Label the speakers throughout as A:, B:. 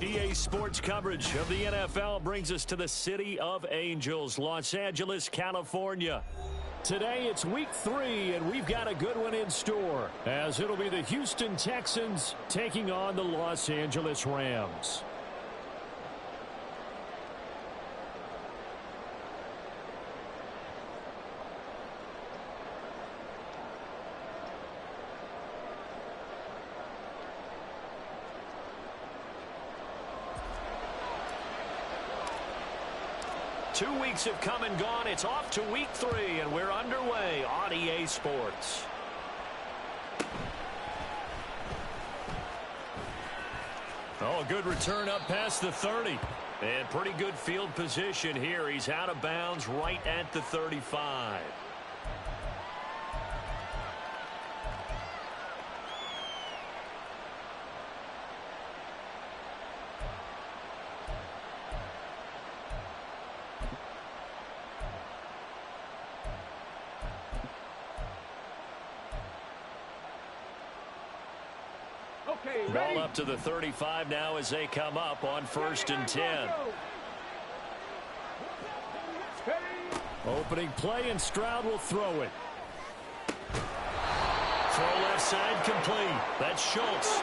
A: EA Sports coverage of the NFL brings us to the City of Angels, Los Angeles, California. Today it's week 3, and we've got a good one in store, as it'll be the Houston Texans taking on the Los Angeles Rams. Two weeks have come and gone. It's off to week 3, and we're underway on EA Sports. Oh, a good return up past the 30. And pretty good field position here. He's out of bounds right at the 35. Ball up to the 35 now as they come up on 1st and 10. Opening play, and Stroud will throw it. Throw left side complete. That's Schultz.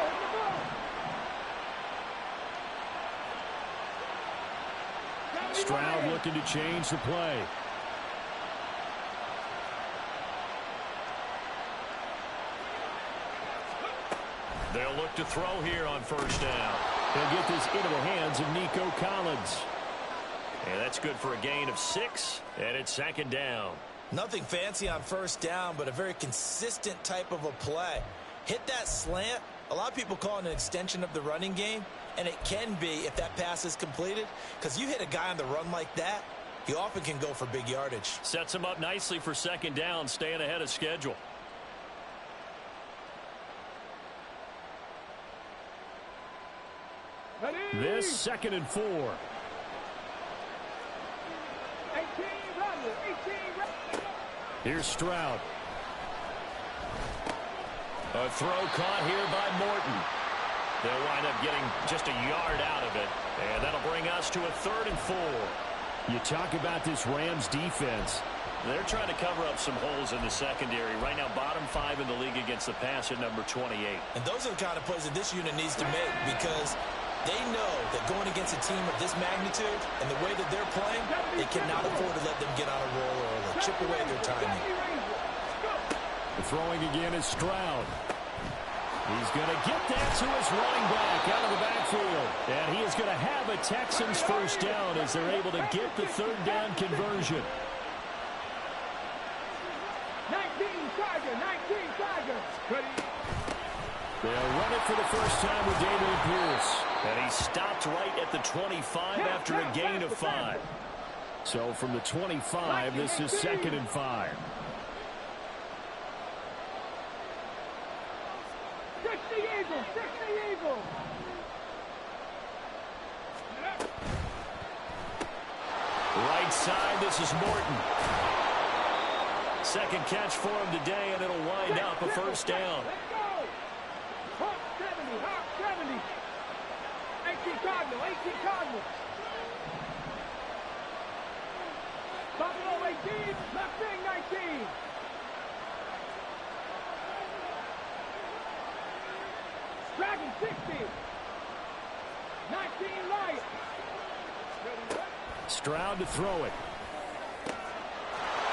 A: Stroud looking to change the play. They'll look to throw here on 1st down. He'll get this into the hands of Nico Collins. And that's good for a gain of 6, and it's 2nd down.
B: Nothing fancy on 1st down, but a very consistent type of a play. Hit that slant. A lot of people call it an extension of the running game, and it can be if that pass is completed, because you hit a guy on the run like that, he often can go for big yardage.
A: Sets him up nicely for 2nd down, staying ahead of schedule. This 2nd and 4.
C: 18,
A: Here's Stroud. A throw caught here by Morton. They'll wind up getting just a yard out of it. And that'll bring us to a 3rd and 4. You talk about this Rams defense. They're trying to cover up some holes in the secondary. Right now, bottom 5 in the league against the pass at number 28.
B: And those are the kind of plays that this unit needs to make, because they know that going against a team of this magnitude and the way that they're playing, they cannot afford to let them get on a roll or chip away their timing.
A: The throwing again is Stroud. He's going to get that to his running back out of the backfield. And he is going to have a Texans 1st down as they're able to get the 3rd down conversion.
C: 19 Tigers.
A: They'll run it for the first time with Damian Pierce. And he stopped right at the 25 after a gain of 5. So from the 25, this is 2nd and 5.
C: 60 Eagles.
A: Right side, this is Morton. 2nd catch for him today, and it'll wind up a 1st down.
C: Hawk 70. 18 Cardinals. Buffalo 18, Mustang 19. Dragon 60. 19 Lions.
A: Stroud to throw it.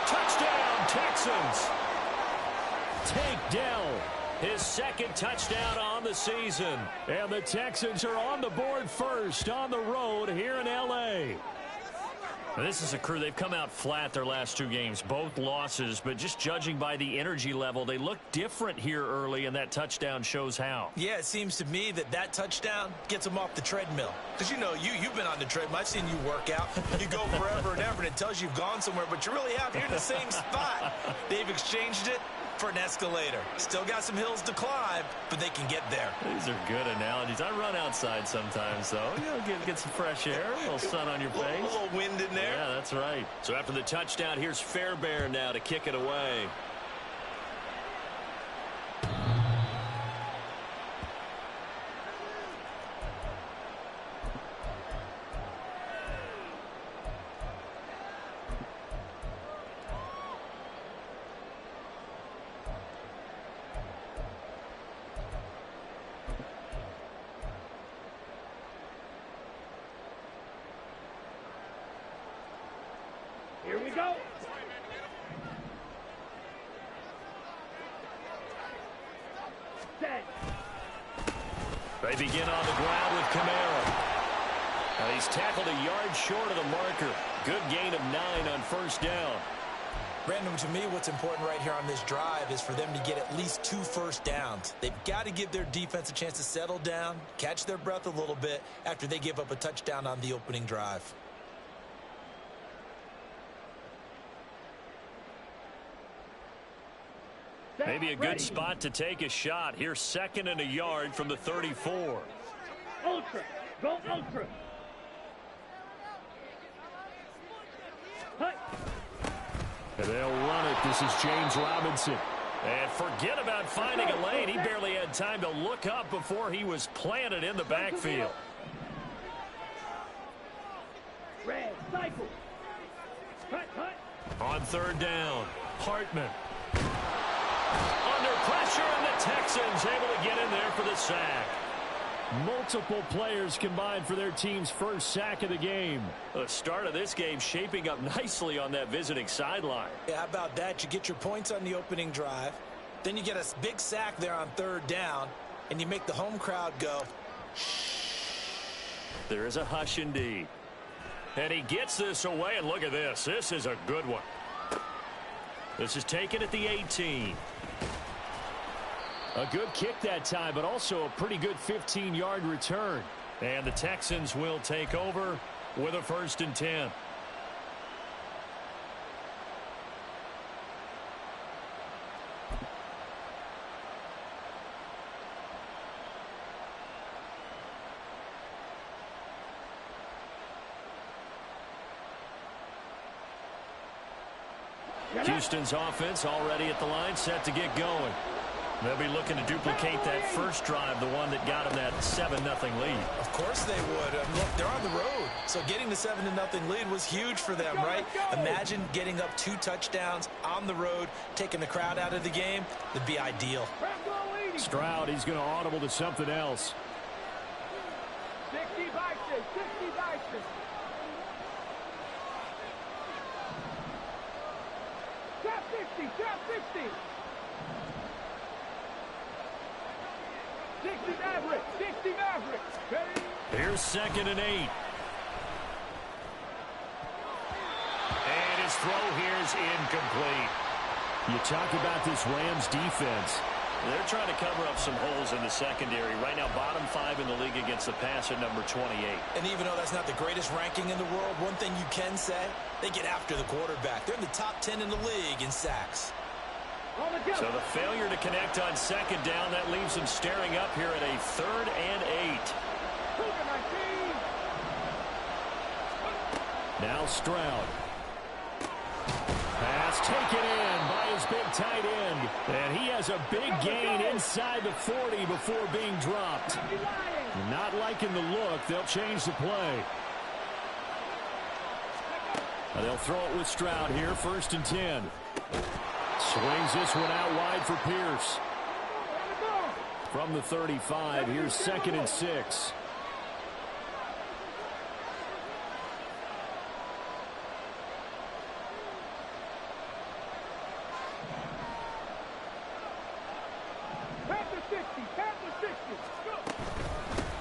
A: Touchdown, Texans. Tank Dell, his 2nd touchdown on the season. And the Texans are on the board first on the road here in L.A. Now, this is a crew. They've come out flat their last 2 games, both losses, but just judging by the energy level, they look different here early, and that touchdown shows how.
B: Yeah, it seems to me that touchdown gets them off the treadmill. Because, you've been on the treadmill. I've seen you work out. You go forever and ever, and it tells you you've gone somewhere, but you really have. You're in the same spot. They've exchanged it for an escalator. Still got some hills to climb, but they can get there.
A: These are good analogies. I run outside sometimes, though. Get some fresh air, a little sun on your face.
B: A little wind in there.
A: Yeah, that's right. So after the touchdown, here's Fairbairn now to kick it away.
C: Here we go. Set.
A: They begin on the ground with Kamara. And he's tackled a yard short of the marker. Good gain of 9 on first down.
B: Brandon, to me, what's important right here on this drive is for them to get at least 2 first downs. They've got to give their defense a chance to settle down, catch their breath a little bit after they give up a touchdown on the opening drive.
A: Maybe a good spot to take a shot. Here's 2nd and a yard from the 34.
C: Ultra. Go ultra. Hut.
A: And they'll run it. This is James Robinson. And forget about finding a lane. He barely had time to look up before he was planted in the backfield.
C: Red. Cycle. Hut. Hut.
A: On 3rd down, Hartman. Under pressure, and the Texans able to get in there for the sack. Multiple players combined for their team's first sack of the game. The start of this game shaping up nicely on that visiting sideline.
B: Yeah, how about that? You get your points on the opening drive. Then you get a big sack there on 3rd down, and you make the home crowd go, shh.
A: There is a hush indeed. And he gets this away, and look at this. This is a good one. This is taken at the 18. A good kick that time, but also a pretty good 15-yard return. And the Texans will take over with a 1st and 10. Houston's offense already at the line, set to get going. They'll be looking to duplicate that first drive, the one that got them that 7-0 lead.
B: Of course they would. Look, they're on the road. So getting the 7-0 lead was huge for them, right? Imagine getting up 2 touchdowns on the road, taking the crowd out of the game. That'd be ideal.
A: Stroud, he's going to audible to something else.
C: 60 Bison. 60 Bison. Top 60. Top 60. 60 Maverick. 60 Maverick. Ready?
A: Here's 2nd and 8. And his throw here is incomplete. You talk about this Rams defense. They're trying to cover up some holes in the secondary. Right now, bottom 5 in the league against the pass at number 28.
B: And even though that's not the greatest ranking in the world, one thing you can say, they get after the quarterback. They're in the top 10 in the league in sacks.
A: So the failure to connect on 2nd down, that leaves them staring up here at a 3rd and 8. Now Stroud. Pass taken in by his big tight end. And he has a big gain inside the 40 before being dropped. Not liking the look. They'll change the play. Now they'll throw it with Stroud here, 1st and 10. Swings this one out wide for Pierce. From the 35, here's 2nd and 6.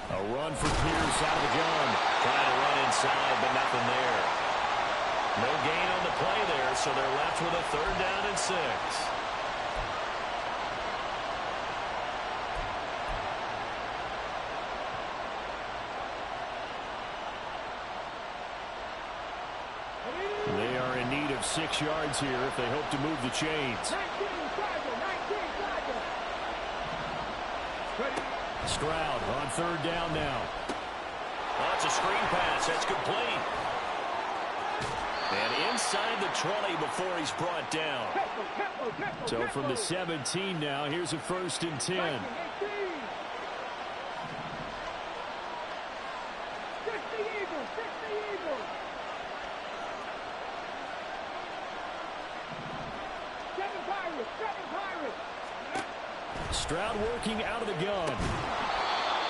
A: A run for Pierce out of the gun. Trying to run inside, but nothing there. No gain on the play there, so they're left with a 3rd down and 6. They are in need of 6 yards here if they hope to move the chains. Stroud on 3rd down now. That's a screen pass. That's complete. And inside the 20 before he's brought down. So from the 17 now, here's a 1st and 10. Stroud working out of the gun.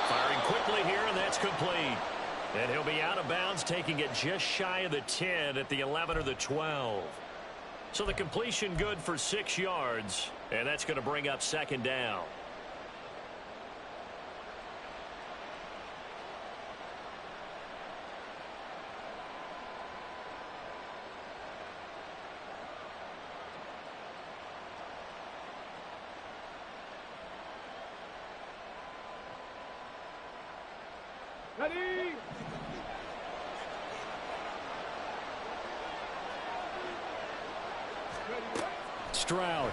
A: Firing quickly here, and that's complete. And he'll be out of bounds, taking it just shy of the 10 at the 11 or the 12. So the completion good for 6 yards, and that's going to bring up second down.
C: Ready?
A: Stroud.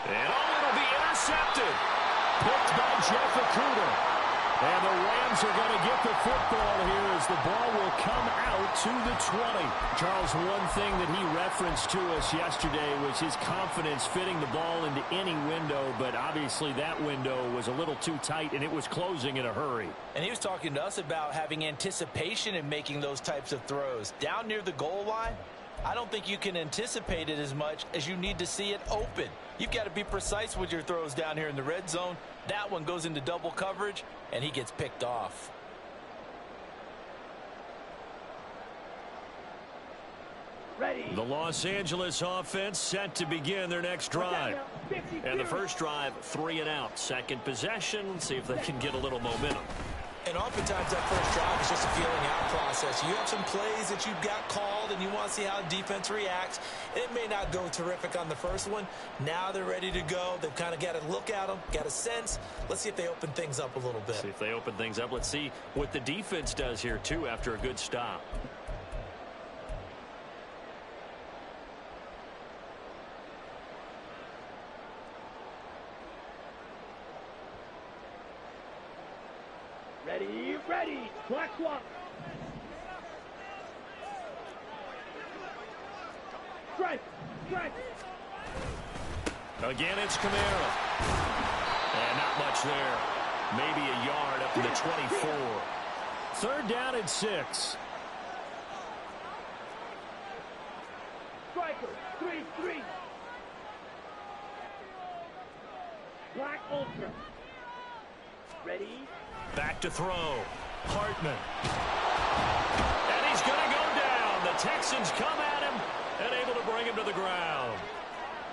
A: And it'll be intercepted. Picked by Jeff Okudah. And the Rams are going to get the football here as the ball will come out to the 20. Charles, one thing that he referenced to us yesterday was his confidence fitting the ball into any window, but obviously that window was a little too tight, and it was closing in a hurry.
B: And he was talking to us about having anticipation in making those types of throws. Down near the goal line, I don't think you can anticipate it as much as you need to see it open. You've got to be precise with your throws down here in the red zone. That one goes into double coverage, and he gets picked off.
C: Ready.
A: The Los Angeles offense set to begin their next drive. And the first drive, 3 and out. Second possession, see if they can get a little momentum.
B: And oftentimes that first drive is just a feeling out process. You have some plays that you've got called and you want to see how defense reacts. It may not go terrific on the first one. Now they're ready to go. They've kind of got to look at them, got a sense. Let's see if they open things up a little bit.
A: See if they open things up. Let's see what the defense does here, too, after a good stop.
C: Ready, ready. Black swap. Strike, strike.
A: Again, it's Kamara. And not much there. Maybe a yard up to the 24. Third down and 6.
C: Striker, 3-3. Black ultra. Ready.
A: Back to throw. Hartman. And he's going to go down. The Texans come at him and able to bring him to the ground.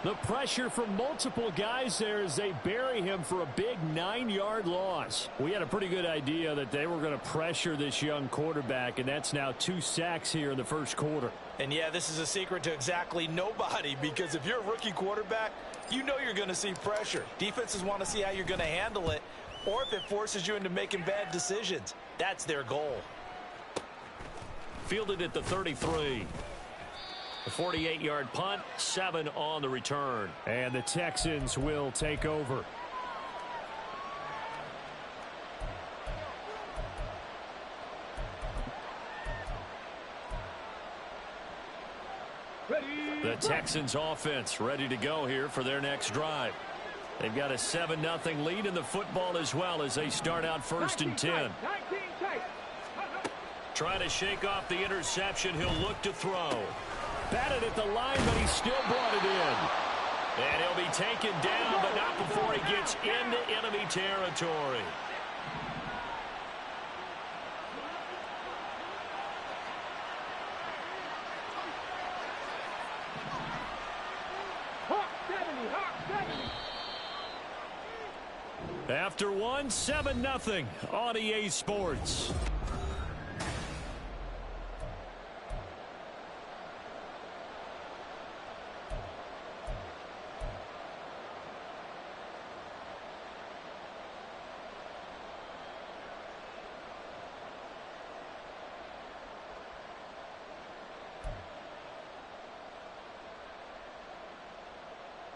A: The pressure from multiple guys there as they bury him for a big 9-yard loss. We had a pretty good idea that they were going to pressure this young quarterback, and that's now 2 sacks here in the first quarter.
B: And yeah, this is a secret to exactly nobody, because if you're a rookie quarterback, you know you're going to see pressure. Defenses want to see how you're going to handle it, or if it forces you into making bad decisions. That's their goal.
A: Fielded at the 33. A 48-yard punt, 7 on the return. And the Texans will take over. The Texans offense ready to go here for their next drive. They've got a 7-0 lead in the football as well as they start out first and 10. Trying to shake off the interception. He'll look to throw. Batted at the line, but he still brought it in. And he'll be taken down, but not before he gets into enemy territory. After one, 7-0 on EA Sports.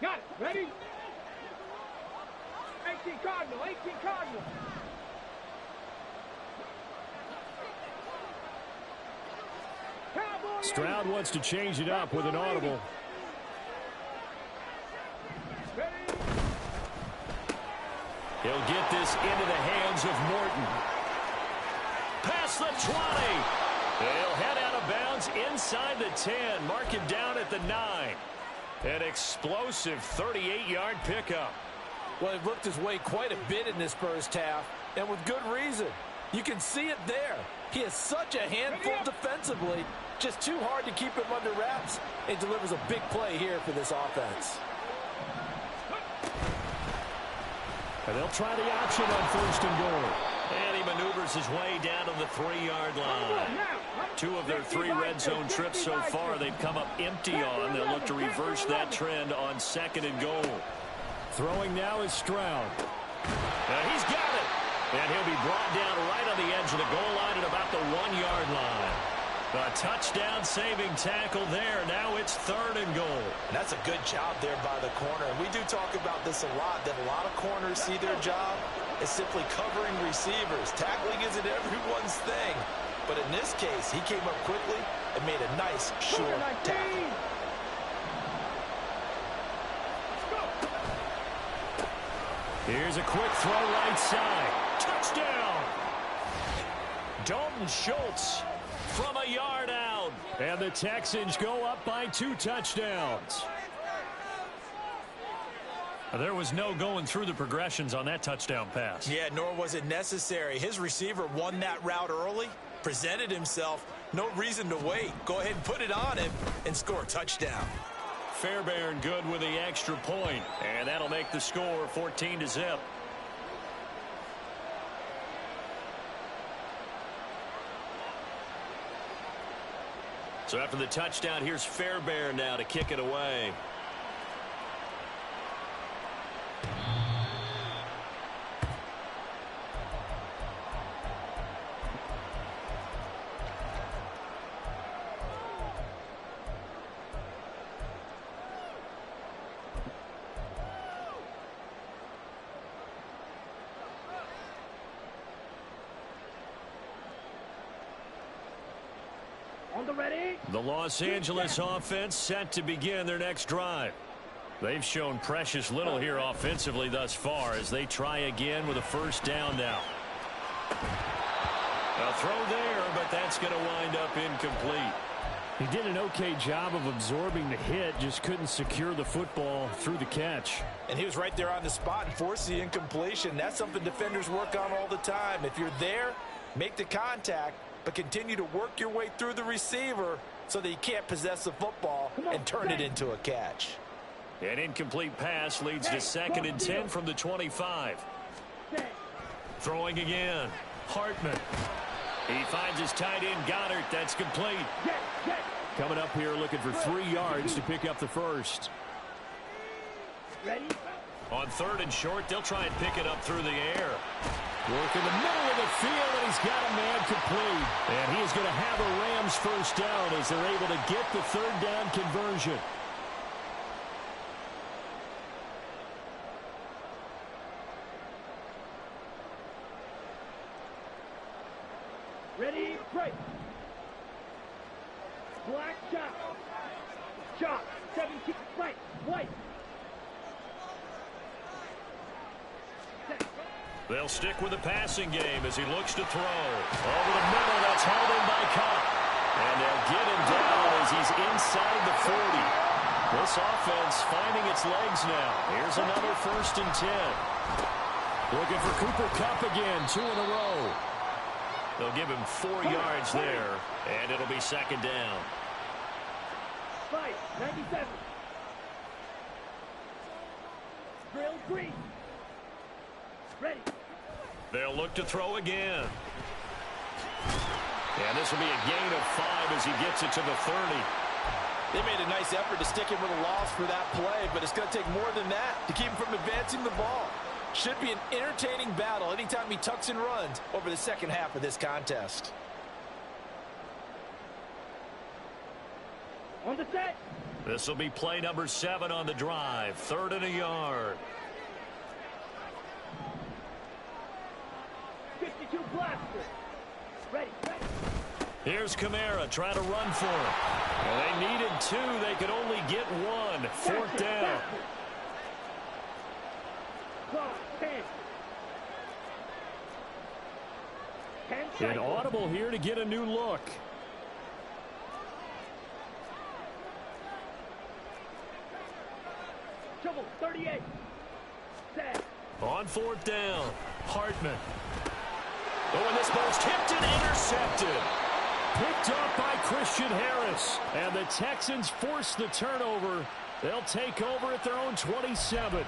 C: Got it. Ready? 18 Cardinal, 18 Cardinal.
A: Stroud wants to change it up with an audible. He'll get this into the hands of Morton. Past the 20. He'll head out of bounds inside the 10. Mark him down at the 9. An explosive 38-yard pickup.
B: Well, he worked his way quite a bit in this first half. and with good reason. You can see it there. He is such a handful defensively, just too hard to keep him under wraps. It delivers a big play here for this offense.
A: And they'll try the option on 1st and goal. And he maneuvers his way down to the 3-yard line. 2 of their 3 red zone trips so far they've come up empty on. They'll look to reverse that trend on 2nd and goal. Throwing now is Stroud. He's got it. And he'll be brought down right on the edge of the goal line at about the 1-yard line. A touchdown-saving tackle there. Now it's 3rd and goal.
B: And that's a good job there by the corner. And we do talk about this a lot, that a lot of corners see their job as simply covering receivers. Tackling isn't everyone's thing. But in this case, he came up quickly and made a nice, short tackle.
A: Here's a quick throw right side. Touchdown! Dalton Schultz from a yard out. And the Texans go up by 2 touchdowns. There was no going through the progressions on that touchdown pass.
B: Yeah, nor was it necessary. His receiver won that route early, presented himself. No reason to wait. Go ahead and put it on him and score a touchdown.
A: Fairbairn good with the extra point, and that'll make the score 14-0. So after the touchdown, here's Fairbairn now to kick it away. The Los Angeles offense set to begin their next drive. They've shown precious little here offensively thus far as they try again with a 1st down now. A throw there, but that's going to wind up incomplete. He did an okay job of absorbing the hit, just couldn't secure the football through the catch.
B: And he was right there on the spot and forced the incompletion. That's something defenders work on all the time. If you're there, make the contact, but continue to work your way through the receiver so that he can't possess the football and turn it into a catch.
A: An incomplete pass leads to 2nd and 10 from the 25. Throwing again. Hartman. He finds his tight end, Goddard. That's complete. Coming up here looking for 3 yards to pick up the 1st.
C: Ready?
A: On 3rd and short, they'll try and pick it up through the air. Work in the middle of the field, and he's got a man complete. And he is going to have a Rams 1st down as they're able to get the 3rd down conversion.
C: Ready, break. Black shot. Shot. 17, right, white.
A: They'll stick with the passing game as he looks to throw. Over the middle, that's held in by Cup. And they'll get him down as he's inside the 40. This offense finding its legs now. Here's another 1st and 10. Looking for Cooper Kupp again, 2 in a row. They'll give him 4 yards there, and it'll be 2nd down.
C: 97. Drill green. Ready.
A: They'll look to throw again. And this will be a gain of 5 as he gets it to the 30.
B: They made a nice effort to stick him with a loss for that play, but it's going to take more than that to keep him from advancing the ball. Should be an entertaining battle anytime he tucks and runs over the 2nd half of this contest.
C: On the set.
A: This will be play number 7 on the drive. 3rd and a yard.
C: 52 blaster. Ready.
A: Here's Kamara trying to run for him. Well, they needed 2. They could only get 1. 4th down.
C: 10.
A: An audible here to get a new look.
C: Trouble, 38. Set.
A: On 4th down. Hartman. Oh, and this ball's tipped and intercepted. Picked up by Christian Harris. And the Texans force the turnover. They'll take over at their own 27.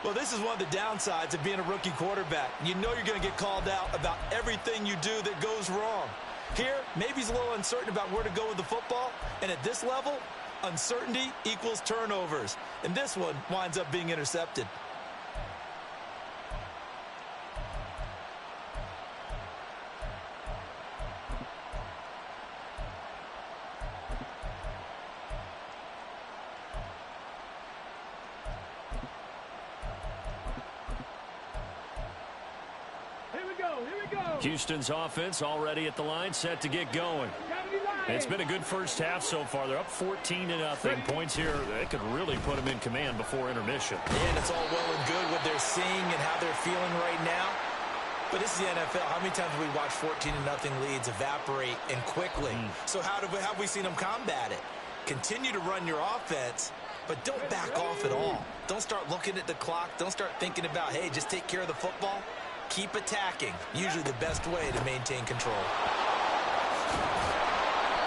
B: Well, this is one of the downsides of being a rookie quarterback. You know you're going to get called out about everything you do that goes wrong. Here, maybe he's a little uncertain about where to go with the football. And at this level, uncertainty equals turnovers. And this one winds up being intercepted.
A: Houston's offense already at the line, set to get going. It's been a good first half so far. They're up 14-0. Points here, they could really put them in command before intermission.
B: And it's all well and good what they're seeing and how they're feeling right now. But this is the NFL. How many times have we watched 14-0 leads evaporate and quickly? So how have we seen them combat it? Continue to run your offense, but don't back off at all. Don't start looking at the clock. Don't start thinking about, hey, just take care of the football. Keep attacking. Usually the best way to maintain control.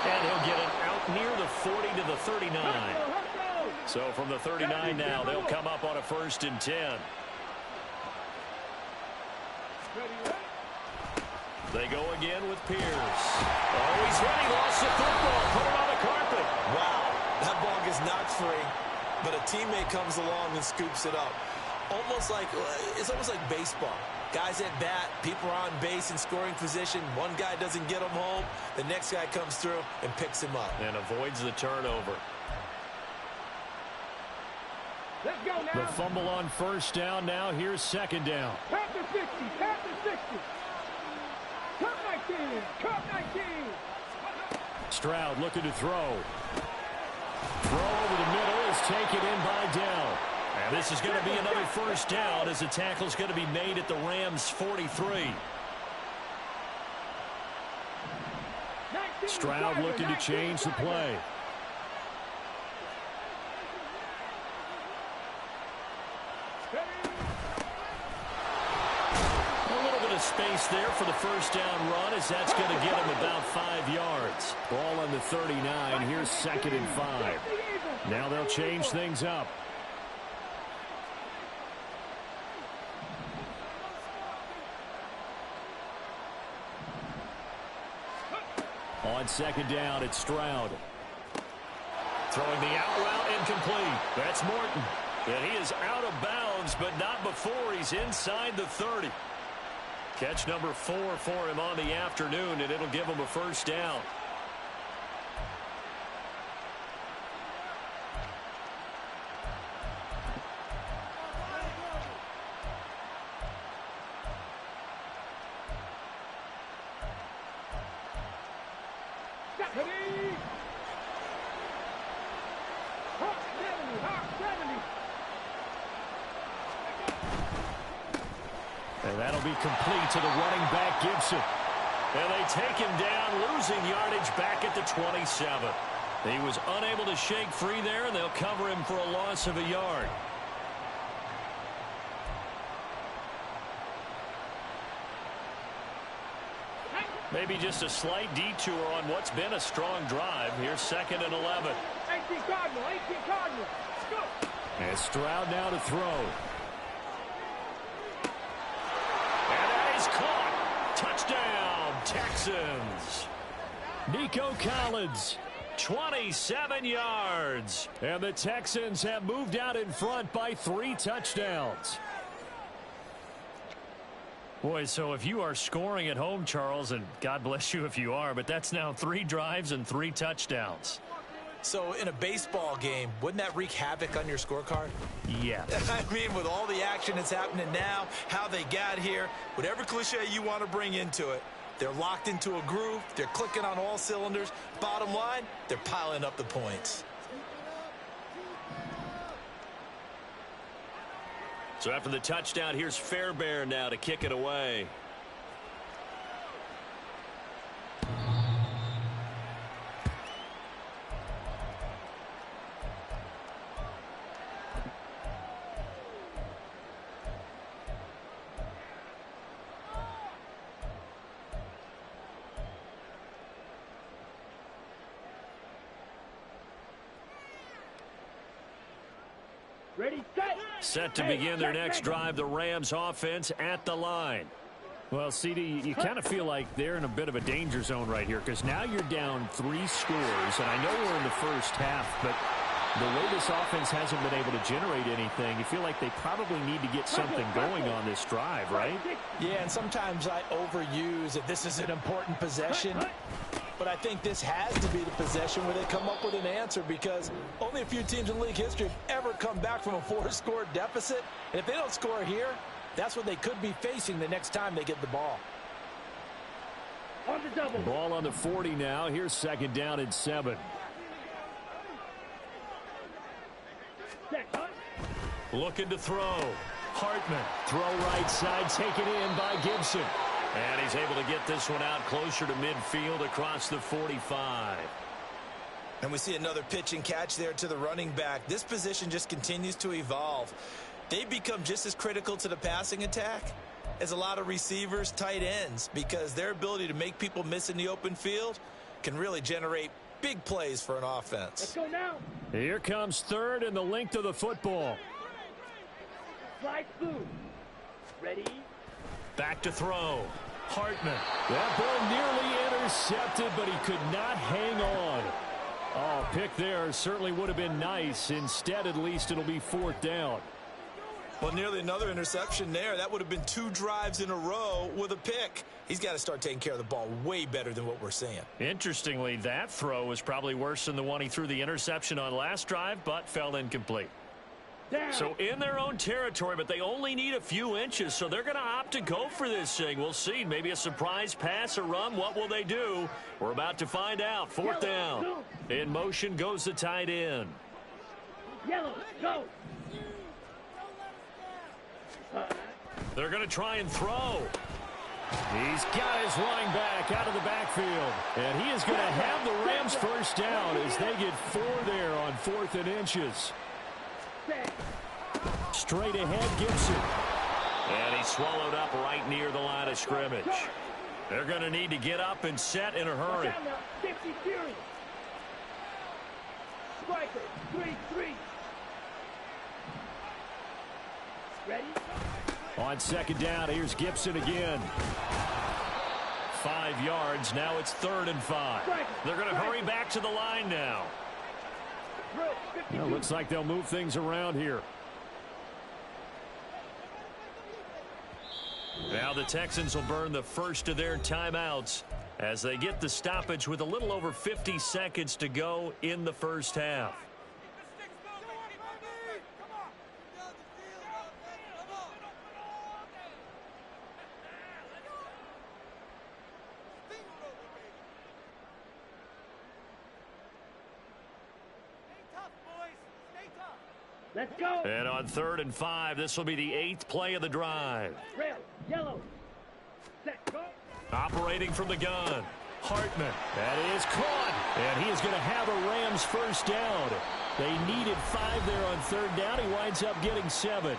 A: And he'll get it out near the 40 to the 39. So from the 39 now, they'll come up on a 1st and 10. They go again with Pierce. Oh, he's hit. He lost the football. Put it on the carpet.
B: Wow, that ball gets knocked free, but a teammate comes along and scoops it up. It's almost like baseball. Guys at bat, people are on base in scoring position. One guy doesn't get him home. The next guy comes through and picks him up.
A: And avoids the turnover.
C: Let's go now.
A: The fumble on 1st down. Now here's 2nd down.
C: Cut the 60. Cut the 60. Cut 19. Cut 19.
A: Stroud looking to throw. Throw over the middle is taken in by Dell. And this is going to be another 1st down as the tackle's going to be made at the Rams' 43. Stroud looking to change the play. A little bit of space there for the 1st down run as that's going to get him about 5 yards. Ball on the 39. Here's 2nd and 5. Now they'll change things up. On 2nd down, it's Stroud. Throwing the out route incomplete. That's Morton. And he is out of bounds, but not before he's inside the 30. Catch number 4 for him on the afternoon, and it'll give him a 1st down. And that'll be complete to the running back, Gibson. And they take him down, losing yardage back at the 27. He was unable to shake free there, and they'll cover him for a loss of a yard. Maybe just a slight detour on what's been a strong drive. Here's 2nd and 11.
C: 18 Cardinal, 18 Cardinal. Go.
A: And Stroud now to throw. And that is caught. Touchdown, Texans. Nico Collins, 27 yards. And the Texans have moved out in front by 3 touchdowns. Boy, so if you are scoring at home, Charles, and God bless you if you are, but that's now 3 drives and 3 touchdowns.
B: So in a baseball game, wouldn't that wreak havoc on your scorecard?
A: Yeah.
B: I mean, with all the action that's happening now, how they got here, whatever cliche you want to bring into it, they're locked into a groove, they're clicking on all cylinders. Bottom line, they're piling up the points.
A: So after the touchdown, here's Fairbairn now to kick it away.
C: Ready, set.
A: Set to begin their next drive, the Rams offense at the line. Well, CD, you kind of feel like they're in a bit of a danger zone right here because now you're down 3 scores, and I know we're in the first half, but the way this offense hasn't been able to generate anything, you feel like they probably need to get something going on this drive, right?
B: Yeah, and sometimes I overuse that this is an important possession, but I think this has to be the possession where they come up with an answer because only a few teams in league history have ever come back from a 4-score deficit, and if they don't score here, that's what they could be facing the next time they get the ball.
C: On the double.
A: Ball on the 40 now. Here's second down and 7. Looking to throw. Hartman. Throw right side, taken in by Gibson. And he's able to get this one out closer to midfield across the 45.
B: And we see another pitch and catch there to the running back. This position just continues to evolve. They've become just as critical to the passing attack as a lot of receivers, tight ends, because their ability to make people miss in the open field can really generate big plays for an offense.
C: Let's go now.
A: Here comes third and the length of the football.
C: Slide through. Ready.
A: Back to throw. Hartman. That ball nearly intercepted, but he could not hang on. Oh, pick there certainly would have been nice. Instead, at least, it'll be 4th down.
B: Well, nearly another interception there. That would have been 2 drives in a row with a pick. He's got to start taking care of the ball way better than what we're seeing.
A: Interestingly, that throw was probably worse than the one he threw the interception on last drive, but fell incomplete.
C: Down.
A: So in their own territory, but they only need a few inches, so they're going to opt to go for this thing. We'll see. Maybe a surprise pass or run. What will they do? We're about to find out. 4th down. In motion goes the tight end.
C: Yellow, go.
A: They're going to try and throw. He's got his running back out of the backfield. And he is going to have the Rams first down as they get 4 there on 4th and inches. Straight ahead, Gibson. And he's swallowed up right near the line of scrimmage. They're going to need to get up and set in a hurry.
C: 50 Fury. Striker, 3-3. Ready?
A: On 2nd down, here's Gibson again. 5 yards. Now it's 3rd and 5. They're going to hurry back to the line now. Well, looks like they'll move things around here. Now the Texans will burn the first of their timeouts as they get the stoppage with a little over 50 seconds to go in the first half.
C: Let's go.
A: And on 3rd and 5, this will be the 8th play of the drive.
C: Rail, yellow. Set, go.
A: Operating from the gun. Hartman. That is caught. And he is going to have a Rams first down. They needed 5 there on 3rd down. He winds up getting 7.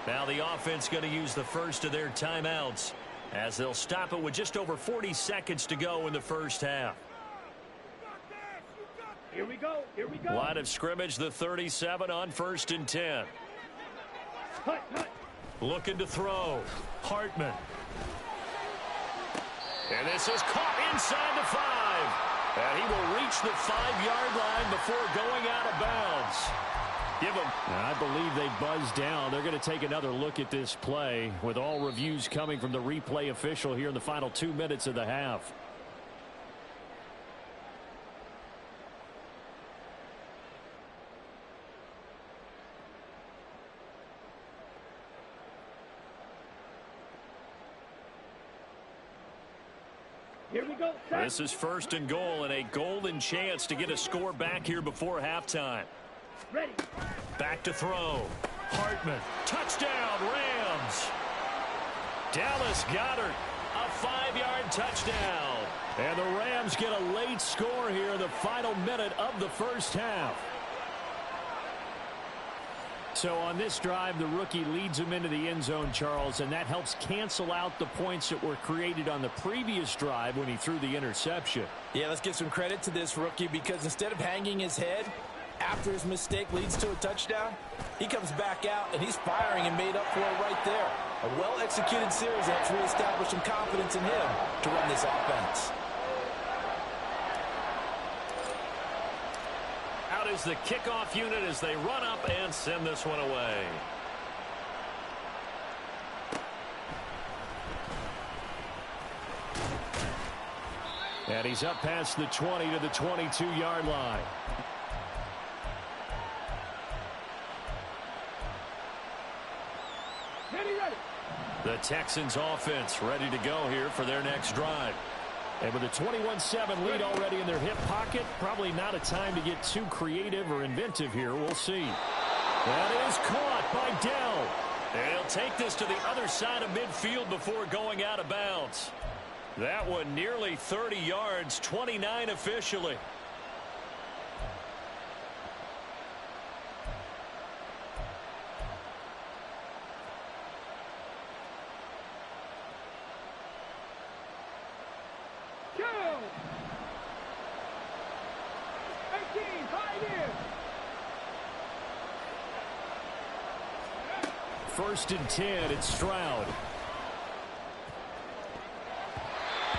A: Now the offense going to use the first of their timeouts as they'll stop it with just over 40 seconds to go in the first half.
C: Here we go. Here we go.
A: Line of scrimmage, the 37 on 1st and 10.
C: Hut, hut.
A: Looking to throw. Hartman. And this is caught inside the 5. And he will reach the 5-yard line before going out of bounds. Give him. I believe they buzzed down. They're going to take another look at this play with all reviews coming from the replay official here in the final 2 minutes of the half.
C: Here we go.
A: This is 1st and goal and a golden chance to get a score back here before halftime.
C: Ready.
A: Back to throw. Hartman. Touchdown, Rams. Dallas Goedert. A 5-yard touchdown. And the Rams get a late score here in the final minute of the first half. So on this drive, the rookie leads him into the end zone, Charles, and that helps cancel out the points that were created on the previous drive when he threw the interception.
B: Yeah, let's give some credit to this rookie because instead of hanging his head, After his mistake leads to a touchdown, he comes back out, and he's firing and made up for it right there. A well-executed series helps reestablish some confidence in him to run this offense.
A: Out is the kickoff unit as they run up and send this one away. And he's up past the 20 to the 22-yard line. The Texans offense ready to go here for their next drive. And with a 21-7 lead already in their hip pocket, probably not a time to get too creative or inventive here. We'll see. That is caught by Dell. And he'll take this to the other side of midfield before going out of bounds. That one nearly 30 yards, 29 officially. First and 10, it's Stroud.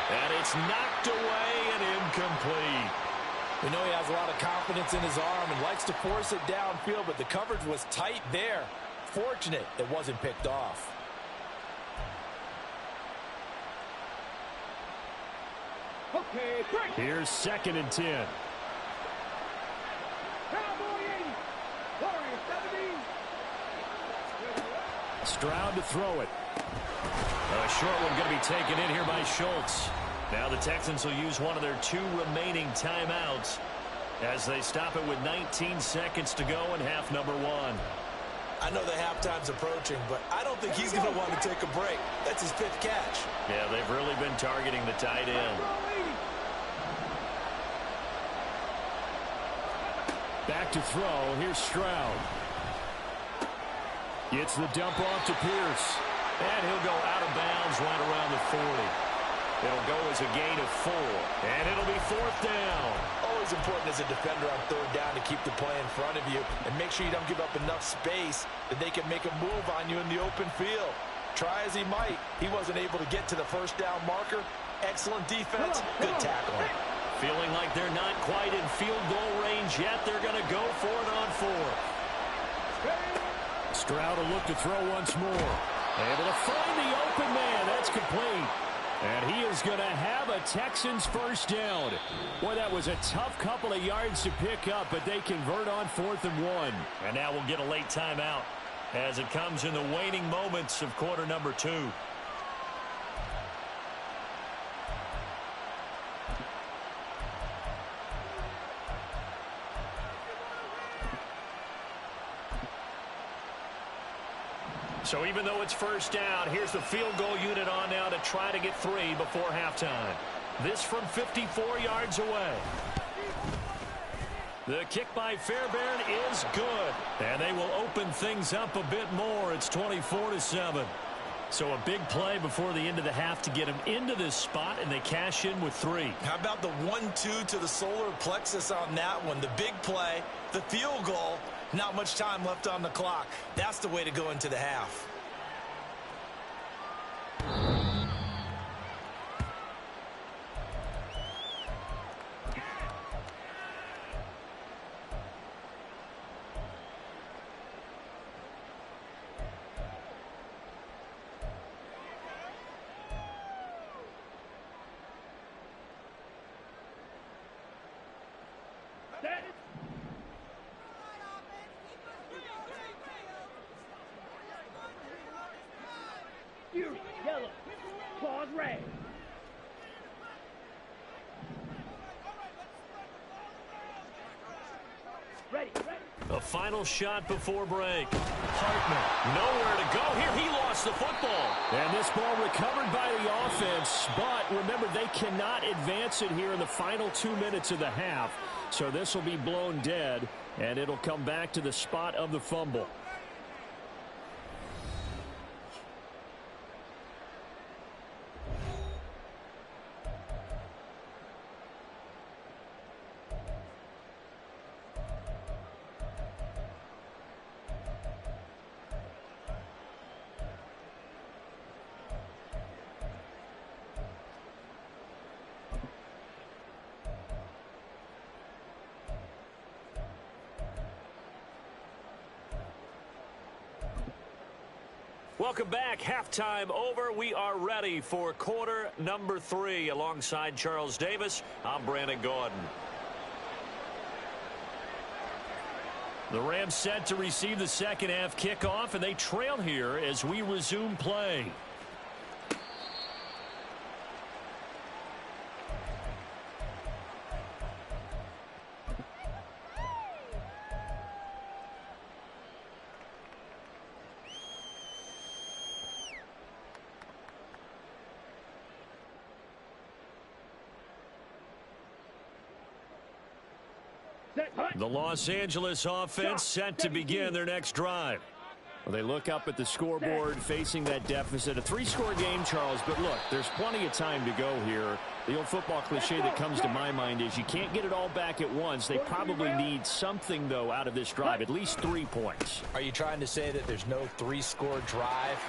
A: And it's knocked away and incomplete.
B: We know he has a lot of confidence in his arm and likes to force it downfield, but the coverage was tight there. Fortunate it wasn't picked off.
C: Okay, break.
A: Here's second and 10.
C: Cowboy 80. Warrior 17.
A: Stroud to throw it. A short one going to be taken in here by Schultz. Now the Texans will use one of their 2 remaining timeouts as they stop it with 19 seconds to go in half number 1.
B: I know the halftime's approaching, but I don't think he's going to want to take a break. That's his 5th catch.
A: Yeah, they've really been targeting the tight end. Back to throw. Here's Stroud. Gets the dump off to Pierce. And he'll go out of bounds right around the 40. It'll go as a gain of 4. And it'll be 4th down.
B: Always important as a defender on 3rd down to keep the play in front of you and make sure you don't give up enough space that they can make a move on you in the open field. Try as he might, he wasn't able to get to the 1st down marker. Excellent defense, good tackling.
A: Feeling like they're not quite in field goal range yet. They're going to go for it on 4th. Stroud will look to throw once more. Able to find the open man. That's complete. And he is going to have a Texans 1st down. Boy, that was a tough couple of yards to pick up, but they convert on 4th and 1. And now we'll get a late timeout as it comes in the waning moments of quarter number 2. So even though it's 1st down, here's the field goal unit on now to try to get 3 before halftime. This from 54 yards away. The kick by Fairbairn is good. And they will open things up a bit more. It's 24-7. So a big play before the end of the half to get them into this spot, and they cash in with 3.
B: How about the 1-2 to the solar plexus on that one? The big play, the field goal. Not much time left on the clock. That's the way to go into the half.
C: Yellow. Claws red. Ready.
A: A final shot before break. Hartman, nowhere to go here. He lost the football. And this ball recovered by the offense. But remember, they cannot advance it here in the final 2 minutes of the half. So this will be blown dead, and it'll come back to the spot of the fumble. Welcome back. Halftime over. We are ready for quarter number 3. Alongside Charles Davis, I'm Brandon Gordon. The Rams set to receive the second half kickoff, and they trail here as we resume play. The Los Angeles offense set to begin their next drive.
D: Well, they look up at the scoreboard facing that deficit. A 3-score game, Charles, but look, there's plenty of time to go here. The old football cliche that comes to my mind is you can't get it all back at once. They probably need something, though, out of this drive, at least 3 points.
B: Are you trying to say that there's no 3-score drive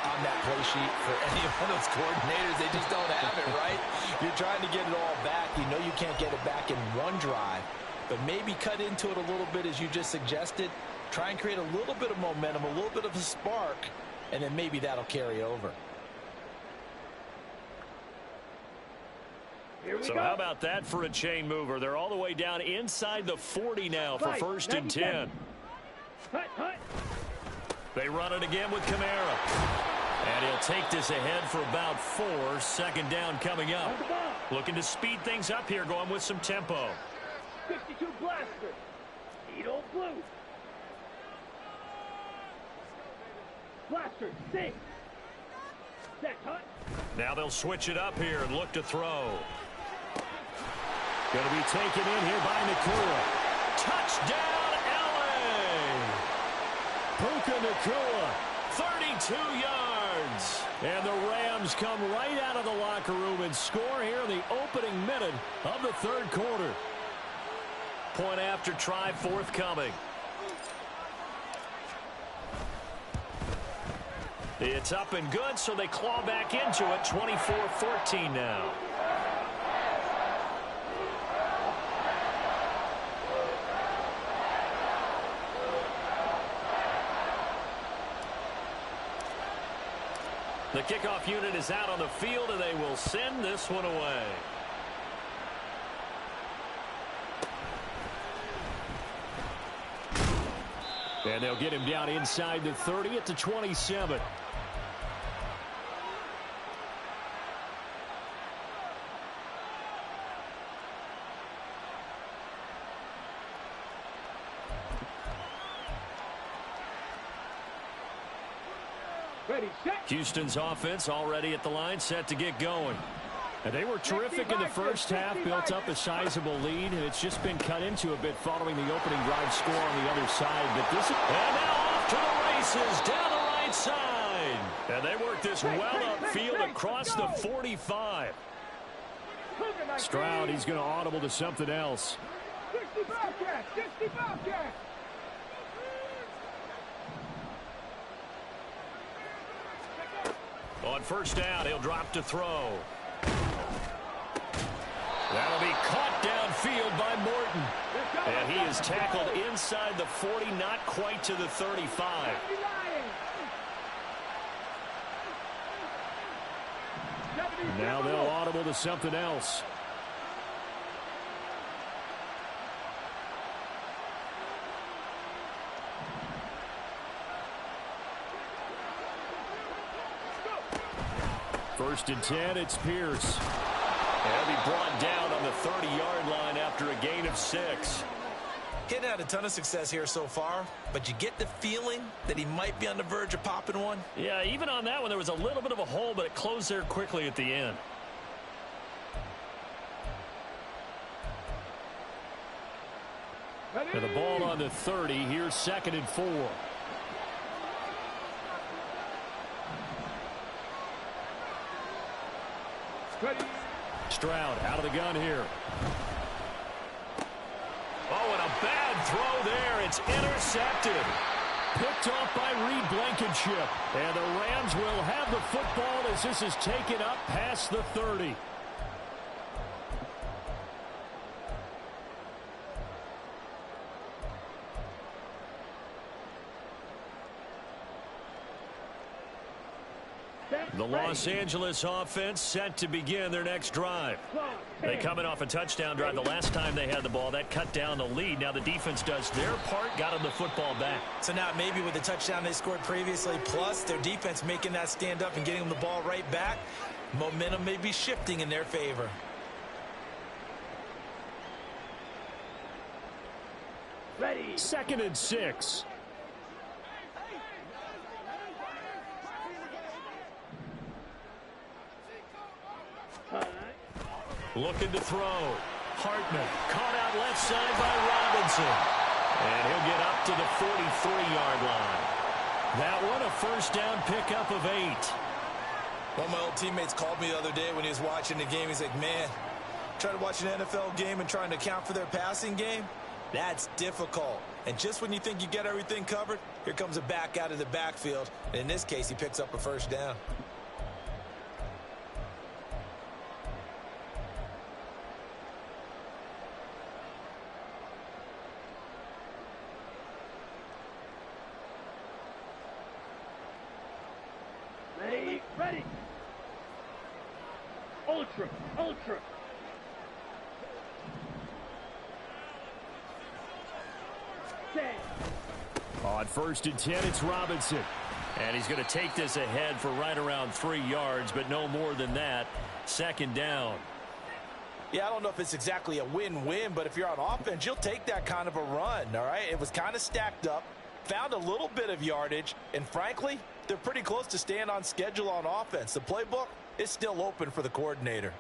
B: on that play sheet for any of those coordinators? They just don't have it, right? You're trying to get it all back. You know you can't get it back in one drive. But maybe cut into it a little bit, as you just suggested. Try and create a little bit of momentum, a little bit of a spark, and then maybe that'll carry over.
A: So how about that for a chain mover? They're all the way down inside the 40 now for 1st and 10. They run it again with Kamara. And he'll take this ahead for about 4. 2nd down coming up. Looking to speed things up here, going with some tempo.
C: 52 blaster. Edo blue. Blaster, 6. Set, hut.
A: Now they'll switch it up here and look to throw. Going to be taken in here by Nakua. Touchdown, L.A. Puka Nakua, 32 yards. And the Rams come right out of the locker room and score here in the opening minute of the 3rd quarter. Point after try forthcoming. It's up and good, so they claw back into it. 24-14 now. The kickoff unit is out on the field, and they will send this one away. And they'll get him down inside the 30 at the 27.
C: Ready, set.
A: Houston's offense already at the line, set to get going. And they were terrific in the first half, built up a sizable lead, and it's just been cut into a bit following the opening drive score on the other side. But this is, and now off to the races down the right side. And they work this well upfield across the 45. Stroud, he's going to audible to something else.
C: 60 Bobcat, 60 Bobcat.
A: On 1st down, he'll drop to throw. That'll be caught downfield by Morton. And he is tackled inside the 40, not quite to the 35. Now they'll audible to something else. First and 10, it's Pierce. And he'll be brought down on the 30-yard line after a gain of 6.
B: Getting had a ton of success here so far, but you get the feeling that he might be on the verge of popping one.
A: Yeah, even on that one, there was a little bit of a hole, but it closed there quickly at the end. And the ball on the 30. Here's 2nd and 4. Stroud out of the gun here. Oh, and a bad throw there. It's intercepted. Picked off by Reed Blankenship. And the Rams will have the football as this is taken up past the 30. The Los Angeles offense set to begin their next drive. They coming off a touchdown drive the last time they had the ball. That cut down the lead. Now the defense does their part, got them the football back.
B: So now maybe with the touchdown they scored previously, plus their defense making that stand up and getting them the ball right back, momentum may be shifting in their favor.
C: Ready.
D: 2nd and 6.
A: Looking to throw. Hartman caught out left side by Robinson. And he'll get up to the 43-yard line. That one a first down pickup of 8.
B: One of my old teammates called me the other day when he was watching the game. He's like, man, trying to watch an NFL game and trying to account for their passing game, that's difficult. And just when you think you get everything covered, here comes a back out of the backfield. And in this case, he picks up a first down.
C: Ready. Ultra. Set.
D: On 1st and 10, it's Robinson.
A: And he's going to take this ahead for right around 3 yards, but no more than that. 2nd down.
B: Yeah, I don't know if it's exactly a win-win, but if you're on offense, you'll take that kind of a run, all right? It was kind of stacked up, found a little bit of yardage, and frankly, they're pretty close to staying on schedule on offense. The playbook is still open for the coordinator.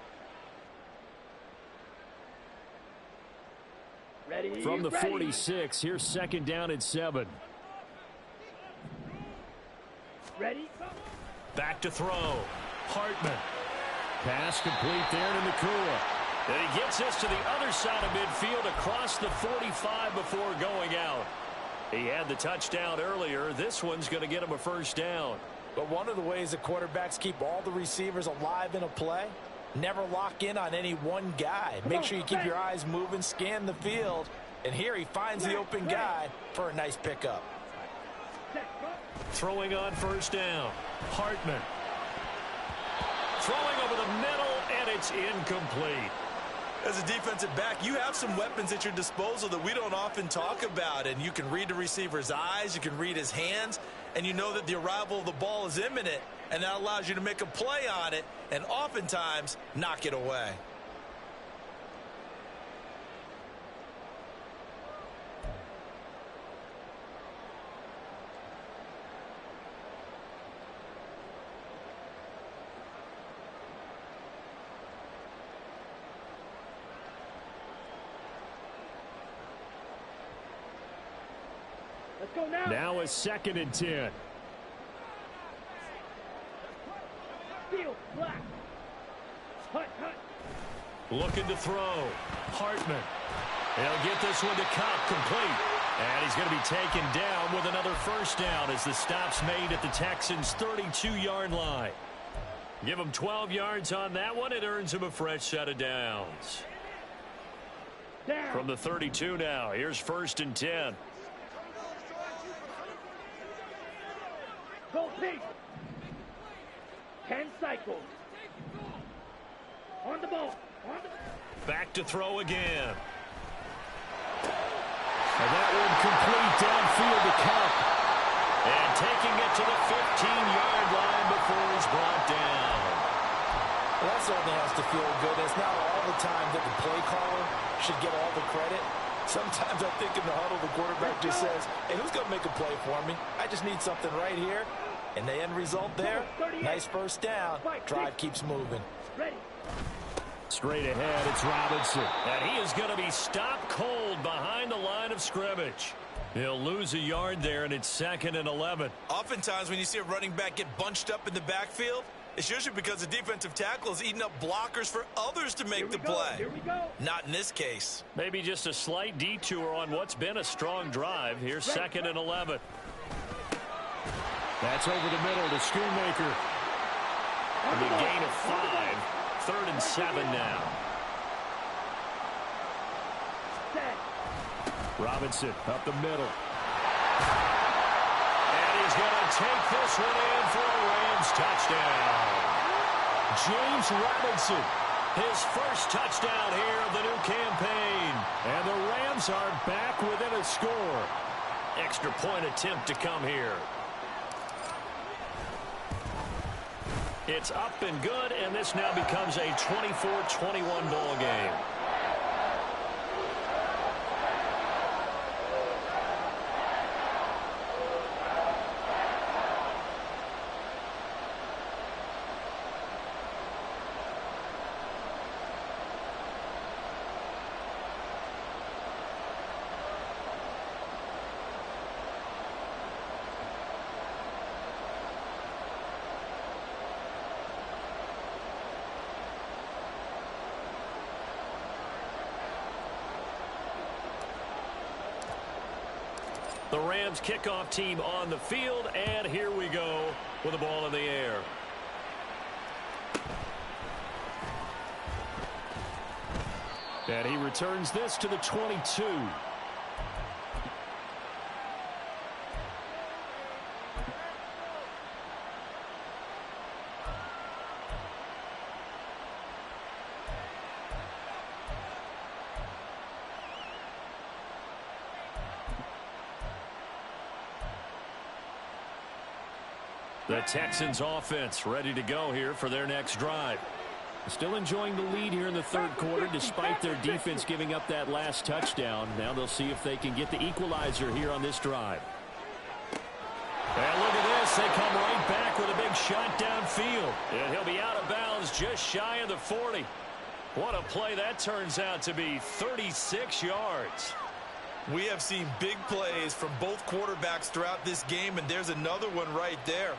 C: Ready.
D: From the 46, here's 2nd down and 7.
C: Ready.
A: Back to throw. Hartman.
D: Pass complete there to Nakua.
A: And he gets us to the other side of midfield across the 45 before going out. He had the touchdown earlier. This one's going to get him a first down.
B: But one of the ways that quarterbacks keep all the receivers alive in a play, never lock in on any one guy. Make sure you keep your eyes moving, scan the field. And here he finds the open guy for a nice pickup.
A: Throwing on first down. Hartman. Throwing over the middle, and it's incomplete.
B: As a defensive back, you have some weapons at your disposal that we don't often talk about. And you can read the receiver's eyes, you can read his hands, and you know that the arrival of the ball is imminent. And that allows you to make a play on it and oftentimes knock it away.
C: Let's go now.
D: Now a 2nd and 10.
C: Steel, black. Hut.
A: Looking to throw. Hartman. He'll get this one to Cobb, complete. And he's going to be taken down with another first down as the stop's made at the Texans' 32-yard line. Give him 12 yards on that one. It earns him a fresh set of downs.
C: Down.
A: From the 32 now, here's 1st and 10.
C: Go pig. 10 cycles. On the ball.
A: Back to throw again.
D: And that one complete downfield to Cup.
A: And taking it to the 15-yard line before he's brought down.
B: Well, that certainly has to feel good. It's not all the time that the play caller should get all the credit. Sometimes I think in the huddle, the quarterback just says, hey, who's going to make a play for me? I just need something right here. And the end result there, nice first down. Drive keeps moving.
C: Ready.
D: Straight ahead, it's Robinson.
A: And he is going to be stopped cold behind the line of scrimmage. He'll lose a yard there, and it's 2nd and 11.
B: Oftentimes when you see a running back get bunched up in the backfield, it's usually because the defensive tackle is eating up blockers for others to make the play.
C: Here we go.
B: Not in this case.
A: Maybe just a slight detour on what's been a strong drive. Here's 2nd and 11.
D: That's over the middle to Schoonmaker.
A: And a gain of 5. 3rd and 7 now.
C: Set.
D: Robinson up the middle.
A: And he's he's going to take this one in for a Rams touchdown. James Robinson, his first touchdown here of the new campaign. And the Rams are back within a score. Extra point attempt to come here. It's up and good, and this now becomes a 24-21 ball game. The Rams kickoff team on the field, and here we go with the ball in the air. And he returns this to the 22. The Texans offense ready to go here for their next drive. Still enjoying the lead here in the third quarter despite their defense giving up that last touchdown. Now they'll see if they can get the equalizer here on this drive. And look at this. They come right back with a big shot downfield. And he'll be out of bounds just shy of the 40. What a play that turns out to be. 36 yards.
B: We have seen big plays from both quarterbacks throughout this game, and there's another one right there.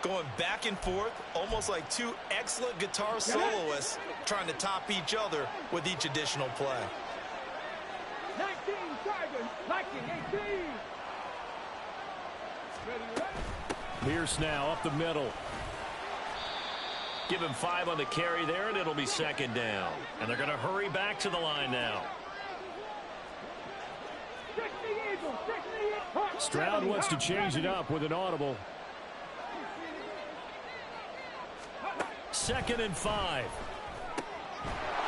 B: Going back and forth, almost like two excellent guitar soloists trying to top each other with each additional play.
C: 19 Tigers, 19-18. Ready.
D: Pierce now up the middle.
A: Give him 5 on the carry there, and it'll be second down. And they're going to hurry back to the line now.
D: Stroud wants to change it up with an audible.
A: 2nd and 5.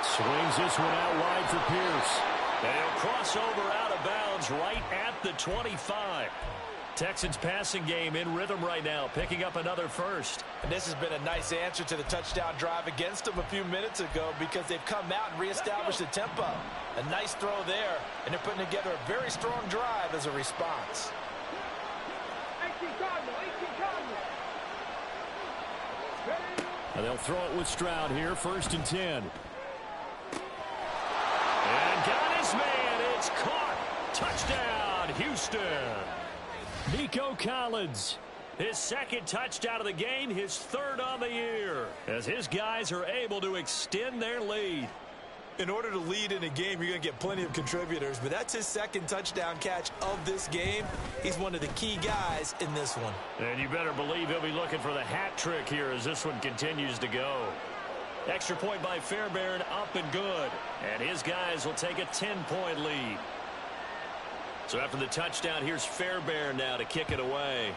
D: Swings this one out wide for Pierce.
A: And he'll cross over out of bounds right at the 25. Texans passing game in rhythm right now, picking up another first.
B: And this has been a nice answer to the touchdown drive against them a few minutes ago because they've come out and reestablished the tempo. A nice throw there, and they're putting together a very strong drive as a response.
C: 18 Cardinals, 18 Cardinals. Ready.
D: And they'll throw it with Stroud here, 1st and 10.
A: And got his man. It's caught. Touchdown, Houston.
D: Nico Collins.
A: His 2nd touchdown of the game, his 3rd on the year, as his guys are able to extend their lead.
B: In order to lead in a game, you're going to get plenty of contributors, but that's his 2nd touchdown catch of this game. He's one of the key guys in this one.
A: And you better believe he'll be looking for the hat trick here as this one continues to go. Extra point by Fairbairn, up and good. And his guys will take a 10-point lead. So after the touchdown, here's Fairbairn now to kick it away.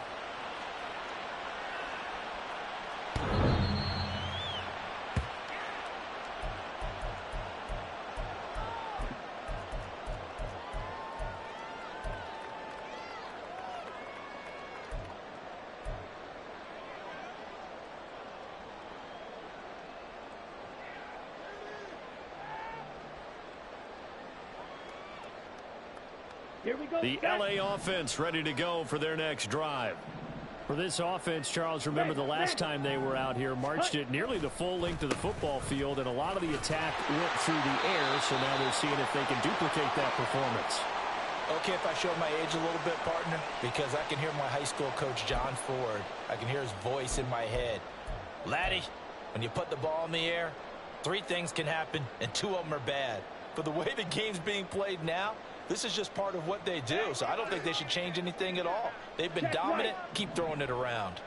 A: The LA offense ready to go for their next drive.
D: For this offense, Charles, remember the last time they were out here, marched it nearly the full length of the football field, and a lot of the attack went through the air, so now they're seeing if they can duplicate that performance.
B: Okay, if I show my age a little bit, partner, because I can hear my high school coach, John Ford. I can hear his voice in my head. Laddie, when you put the ball in the air, 3 things can happen, and 2 of them are bad. But the way the game's being played now, this is just part of what they do, so I don't think they should change anything at all. They've been dominant. Keep throwing it around.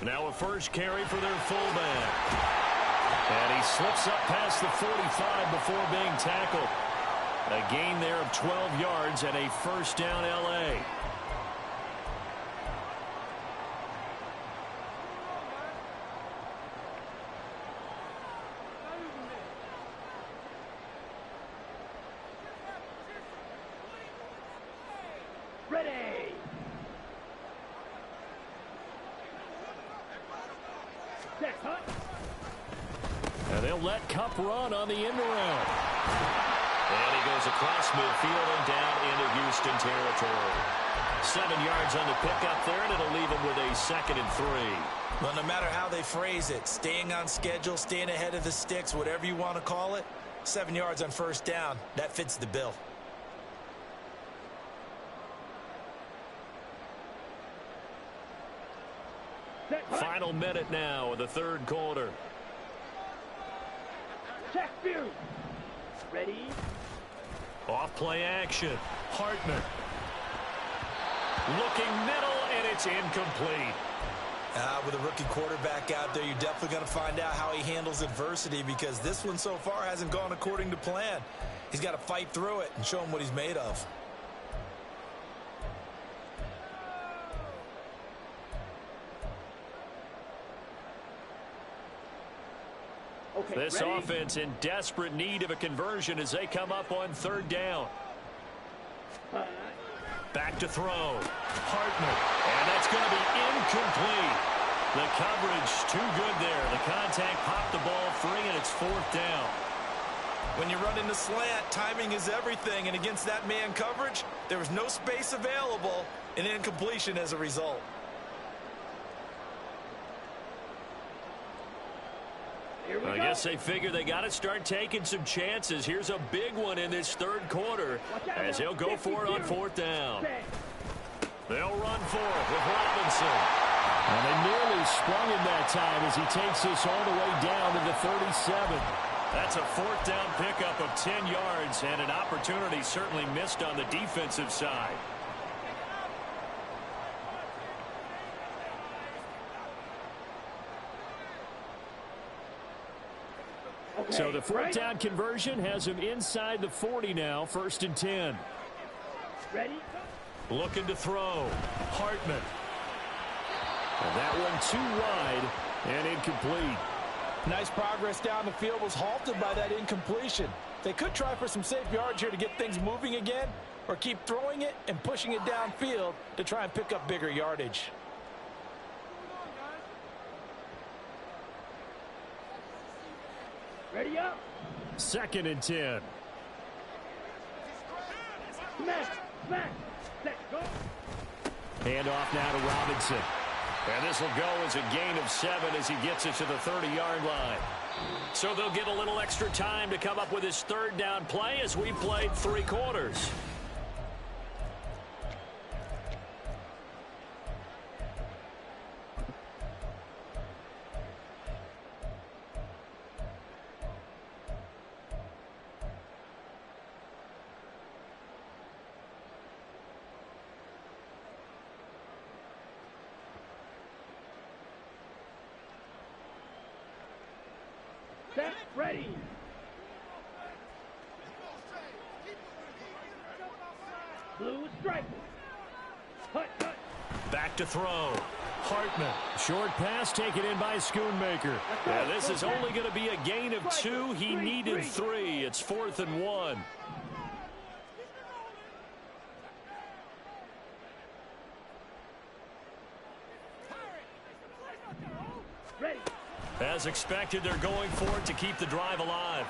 A: Now a first carry for their fullback. And he slips up past the 45 before being tackled. A gain there of 12 yards and a first down, LA.
C: Ready. Set, cut.
D: And they'll let Cup run on the end around.
A: And he goes across midfield and down into Houston territory. 7 yards on the pickup there, and it'll leave him with a 2nd and 3.
B: Well, no matter how they phrase it, staying on schedule, staying ahead of the sticks, whatever you want to call it, 7 yards on first down, that fits the bill.
A: Final minute now of the 3rd quarter.
C: Check view. Ready.
A: Off play action. Hartman. Looking middle, and it's incomplete.
B: With a rookie quarterback out there, you're definitely going to find out how he handles adversity, because this one so far hasn't gone according to plan. He's got to fight through it and show him what he's made of.
C: Okay,
A: This
C: ready?
A: offense in desperate need of a conversion as they come up on 3rd down. Back to throw. Hartman. And that's going to be incomplete. The coverage too good there. The contact popped the ball free, and it's 4th down.
B: When you run into slant, timing is everything, and against that man coverage, there was no space available, and incompletion as a result.
A: I guess they figure they got to start taking some chances. Here's a big one in this 3rd quarter as they'll go for it on 4th down. They'll run for it with Robinson.
D: And they nearly sprung him that time as he takes this all the way down to the 37.
A: That's a 4th down pickup of 10 yards, and an opportunity certainly missed on the defensive side.
C: Okay,
D: So the 4th
C: right.
D: down conversion has him inside the 40 now, 1st and 10.
C: Ready.
A: Looking to throw. Hartman.
D: And that one too wide and incomplete.
E: Nice progress down the field was halted by that incompletion. They could try for some safe yards here to get things moving again, or keep throwing it and pushing it downfield to try and pick up bigger yardage.
C: Ready up.
D: 2nd and 10.
C: Smash. Smash. Set. Go.
D: Hand off now to Robinson.
A: And this will go as a gain of 7 as he gets it to the 30-yard line. So they'll get a little extra time to come up with his 3rd down play as we played 3 quarters.
C: Set. Ready. Blue strike. Hut, hut.
A: Back to throw. Hartman.
D: Short pass taken in by Schoonmaker.
A: Yeah, this is only going to be a gain of 2. He needed 3. It's 4th and 1.
C: Ready.
A: As expected, they're going for it to keep the drive alive.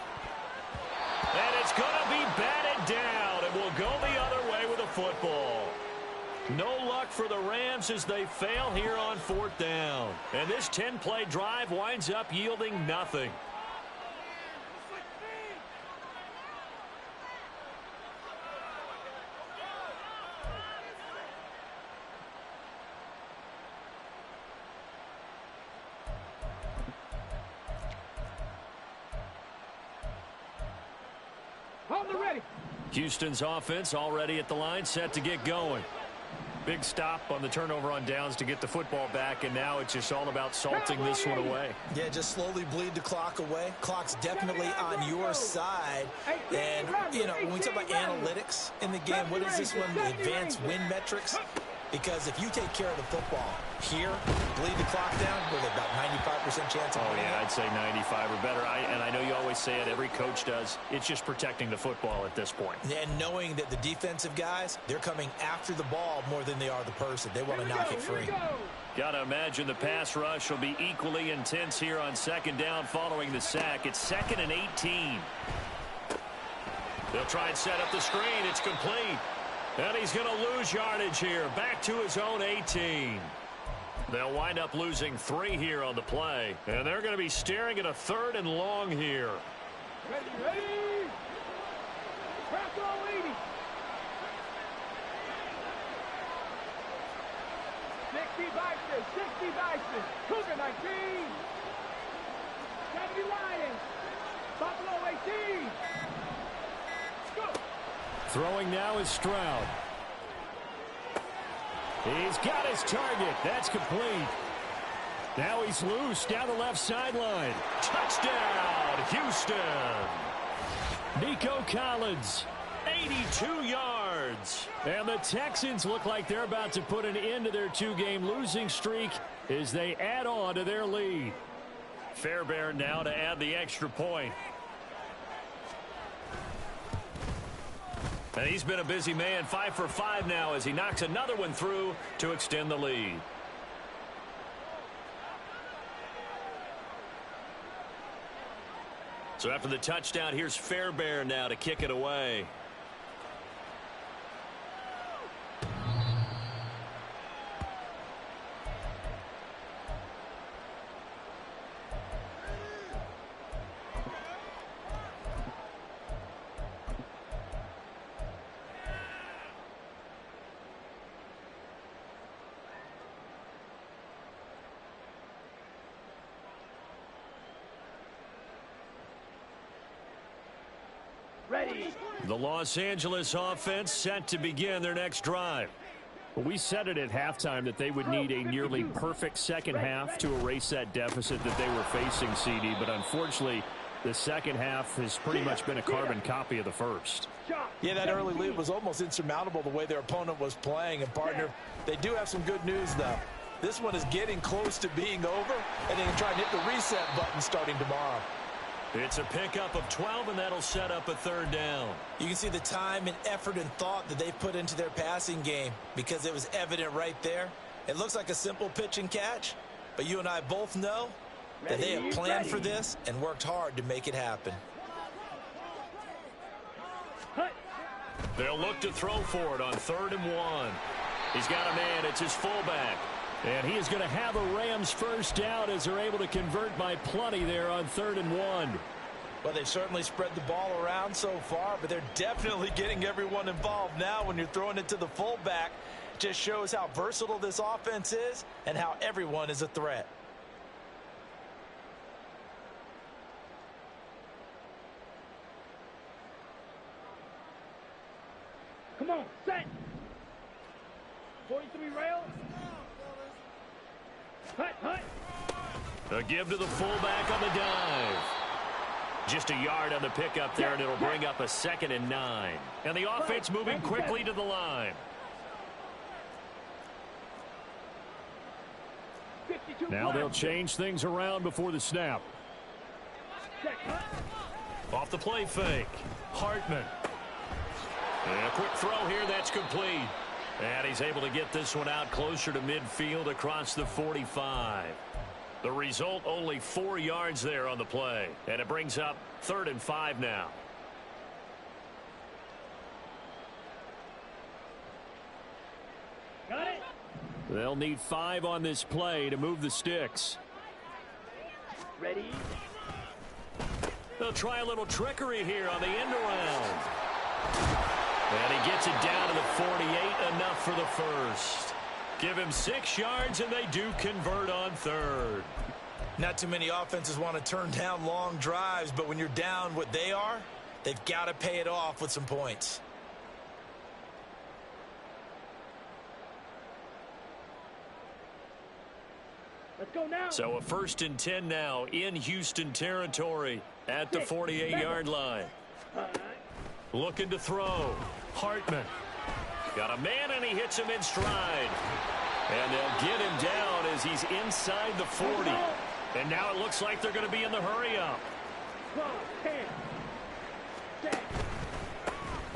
A: And it's going to be batted down, and we'll go the other way with a football. No luck for the Rams as they fail here on 4th down. And this 10-play drive winds up yielding nothing.
C: Hold the ready.
A: Houston's offense already at the line, set to get going. Big stop on the turnover on downs to get the football back, and now it's just all about salting this one away.
B: Yeah, just slowly bleed the clock away. Clock's definitely on your side. And, you know, when we talk about analytics in the game, what is this one? The advanced win metrics. Because if you take care of the football here, bleed the clock down, with about 95% chance of winning.
D: Yeah, I'd say 95 or better. And I know you always say it, every coach does. It's just protecting the football at this point.
B: And knowing that the defensive guys, they're coming after the ball more than they are the person. They want to knock it free.
A: Got to imagine the pass rush will be equally intense here on second down following the sack. It's 2nd and 18. They'll try and set up the screen. It's complete. And he's going to lose yardage here. Back to his own 18. They'll wind up losing 3 here on the play. And they're going to be staring at a 3rd and long here.
C: Ready. Press all 80. 60 Bison. Cougar 19. 70 Lions. Buffalo 18. Go.
D: Throwing now is Stroud. He's got his target. That's complete. Now he's loose down the left sideline. Touchdown, Houston. Nico Collins, 82 yards. And the Texans look like they're about to put an end to their 2-game losing streak as they add on to their lead.
A: Fairbairn now to add the extra point. And he's been a busy man, 5 for 5 now as he knocks another one through to extend the lead. So after the touchdown, here's Fairbairn now to kick it away.
C: Ready.
A: The Los Angeles offense set to begin their next drive.
D: Well, we said it at halftime that they would need a nearly perfect second half to erase that deficit that they were facing, CD. But unfortunately, the second half has pretty much been a carbon copy of the first.
E: Yeah, that early lead was almost insurmountable the way their opponent was playing. And, partner, they do have some good news, though. This one is getting close to being over, and they can try and hit the reset button starting tomorrow.
A: It's a pickup of 12, and that'll set up a 3rd down.
B: You can see the time and effort and thought that they've put into their passing game because it was evident right there. It looks like a simple pitch and catch, but you and I both know that they have planned for this and worked hard to make it happen.
A: They'll look to throw for it on 3rd and 1. He's got a man. It's his fullback.
D: And he is going to have a Rams first down as they're able to convert by plenty there on 3rd and 1.
E: Well, they've certainly spread the ball around so far, but they're definitely getting everyone involved now when you're throwing it to the fullback. It just shows how versatile this offense is and how everyone is a threat.
C: Come on, set. 43 rail. Hut.
A: A give to the fullback on the dive. Just a yard on the pickup there, and it'll bring up a 2nd and 9. And the offense moving quickly to the line.
D: Now they'll change things around before the snap.
A: Off the play fake. Hartman. And a quick throw here, that's complete. And he's able to get this one out closer to midfield across the 45. The result, only 4 yards there on the play. And it brings up 3rd and 5 now.
C: Got it.
D: They'll need 5 on this play to move the sticks.
C: Ready.
A: They'll try a little trickery here on the end around. And he gets it down to the 48, enough for the first. Give him 6 yards, and they do convert on 3rd.
B: Not too many offenses want to turn down long drives, but when you're down what they are, they've got to pay it off with some points.
C: Let's go now.
A: So a 1st and 10 now in Houston territory at the 48-yard line. Looking to throw. Hartman. Got a man, and he hits him in stride. And they'll get him down as he's inside the 40. And now it looks like they're going to be in the hurry-up.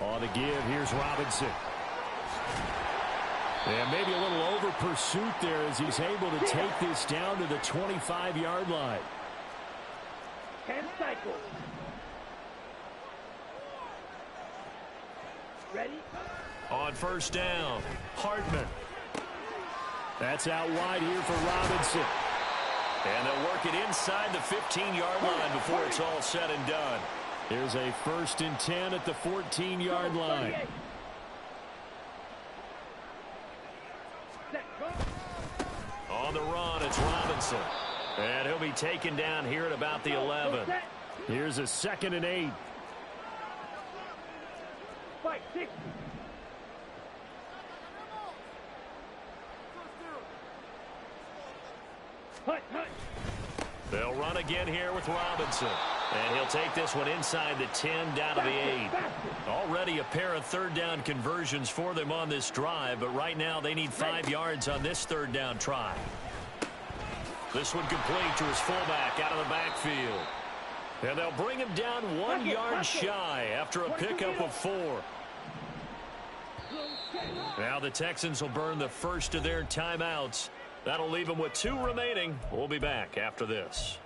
A: On the give, here's Robinson. And maybe a little over pursuit there as he's able to take this down to the 25-yard line.
C: 10 cycles. Ready?
A: On first down, Hartman. That's out wide here for Robinson. And they'll work it inside the 15-yard line before it's all said and done. Here's a 1st and 10 at the 14-yard line. On the run, it's Robinson. And he'll be taken down here at about the 11. Here's a 2nd and 8.
C: Fight, 60.
A: They'll run again here with Robinson. And he'll take this one inside the 10 down to the 8. Already a pair of 3rd down conversions for them on this drive, but right now they need 5 yards on this 3rd down try. This one complete to his fullback out of the backfield. And they'll bring him down 1 yard shy after a pickup of 4. Now the Texans will burn the first of their timeouts. That'll leave them with 2 remaining. We'll be back after this.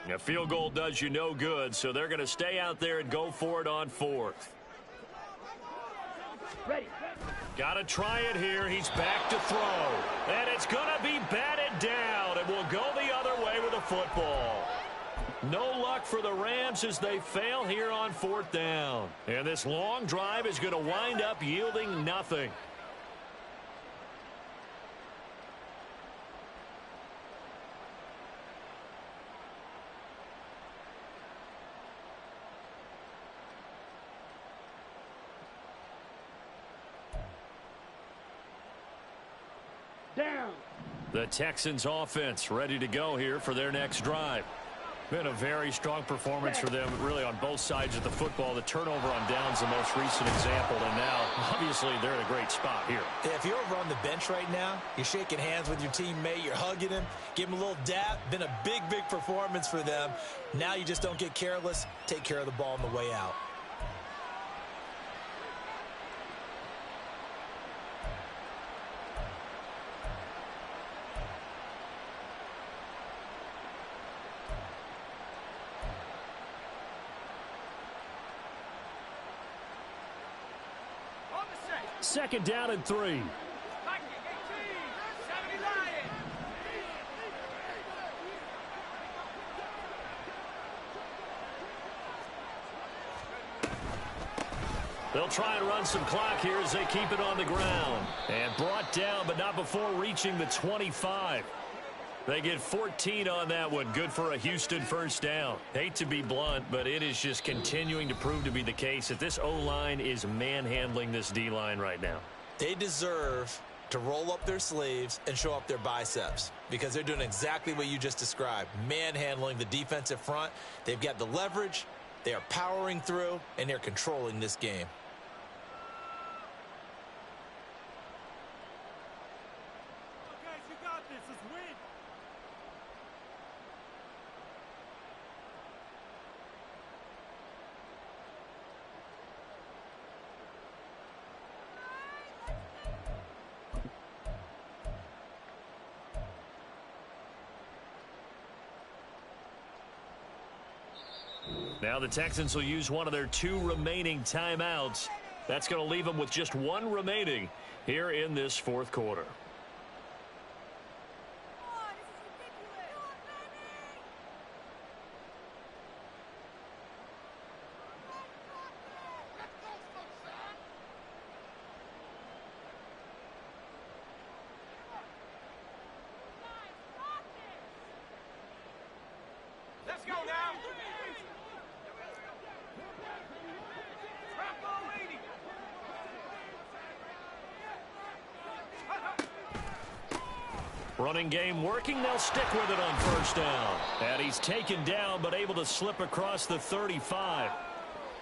A: A field goal does you no good, so they're going to stay out there and go for it on 4th. Got to try it here. He's back to throw. And it's going to be batted down, and will go the other way with the football. No luck for the Rams as they fail here on 4th down. And this long drive is going to wind up yielding nothing.
C: Down.
A: The Texans offense ready to go here for their next drive. Been a very strong performance for them, really, on both sides of the football. The turnover on downs the most recent example, and now, obviously, they're in a great spot here.
B: If you're over on the bench right now, you're shaking hands with your teammate, you're hugging him, give him a little dap. Been a big, big performance for them. Now you just don't get careless. Take care of the ball on the way out.
A: Second down and 3. They'll try and run some clock here as they keep it on the ground. And brought down, but not before reaching the 25. They get 14 on that one. Good for a Houston first down. Hate to be blunt, but it is just continuing to prove to be the case that this O-line is manhandling this D-line right now.
B: They deserve to roll up their sleeves and show up their biceps because they're doing exactly what you just described, manhandling the defensive front. They've got the leverage, they are powering through, and they're controlling this game.
A: Now the Texans will use one of their 2 remaining timeouts. That's going to leave them with just 1 remaining here in this 4th quarter. Running game working. They'll stick with it on first down. And he's taken down but able to slip across the 35.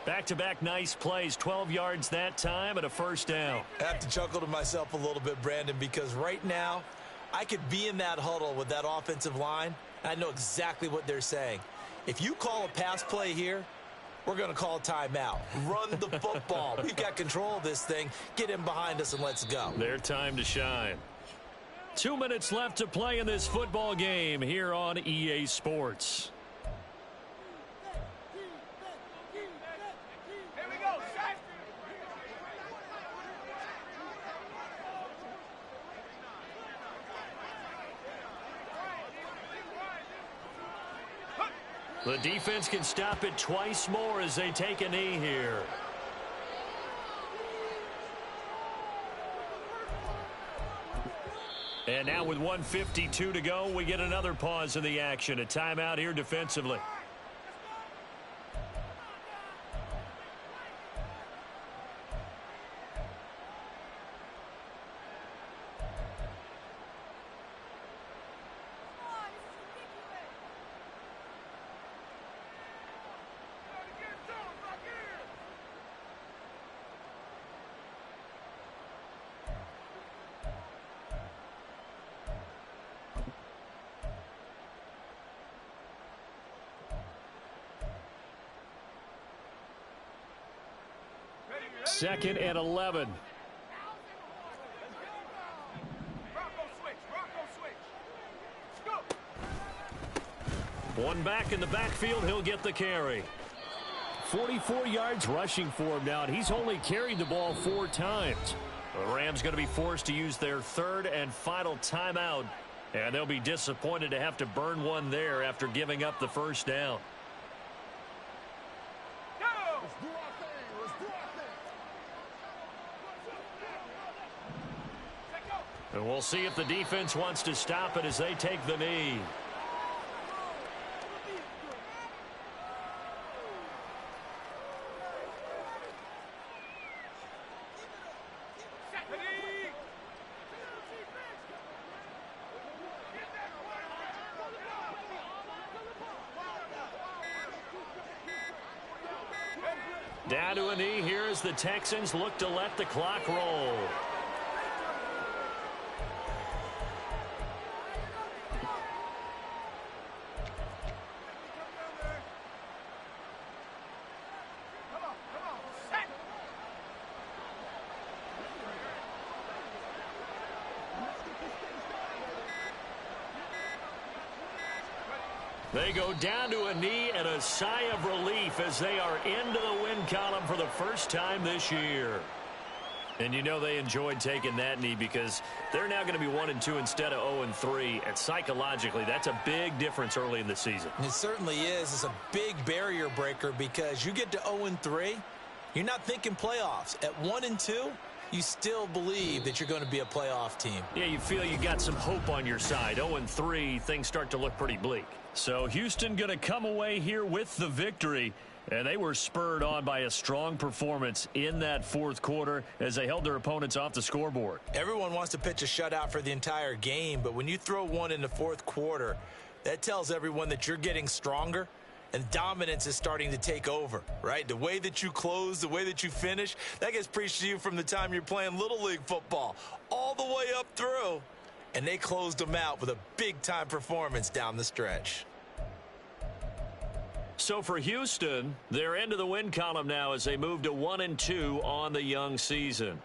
A: Back-to-back nice plays, 12 yards that time and a first down.
B: I have to chuckle to myself a little bit, Brandon, because right now I could be in that huddle with that offensive line. I know exactly what they're saying. If you call a pass play here, we're going to call a timeout. Run the football. We've got control of this thing. Get in behind us and let's go.
A: Their time to shine. 2 minutes left to play in this football game here on EA Sports. The defense can stop it twice more as they take a knee here. And now with 1:52 to go, we get another pause in the action. A timeout here defensively. Second and 11. One back in the backfield. He'll get the carry. 44 yards rushing for him now, and he's only carried the ball 4 times. The Rams going to be forced to use their third and final timeout, and they'll be disappointed to have to burn one there after giving up the first down. And we'll see if the defense wants to stop it as they take the knee. Down to a knee here as the Texans look to let the clock roll. They go down to a knee and a sigh of relief as they are into the win column for the first time this year. And you know they enjoyed taking that knee because they're now going to be 1-2 instead of 0-3. And psychologically, that's a big difference early in the season.
B: It certainly is. It's a big barrier breaker because you get to 0-3, you're not thinking playoffs. At 1-2, you still believe that you're going to be a playoff team.
A: Yeah, you feel you got some hope on your side. 0-3, things start to look pretty bleak. So Houston going to come away here with the victory. And they were spurred on by a strong performance in that fourth quarter as they held their opponents off the scoreboard.
B: Everyone wants to pitch a shutout for the entire game, but when you throw one in the fourth quarter, that tells everyone that you're getting stronger and dominance is starting to take over, right? The way that you close, the way that you finish, that gets preached to you from the time you're playing Little League football all the way up through. And they closed them out with a big-time performance down the stretch.
A: So for Houston, they're into the win column now as they move to 1-2 on the young season.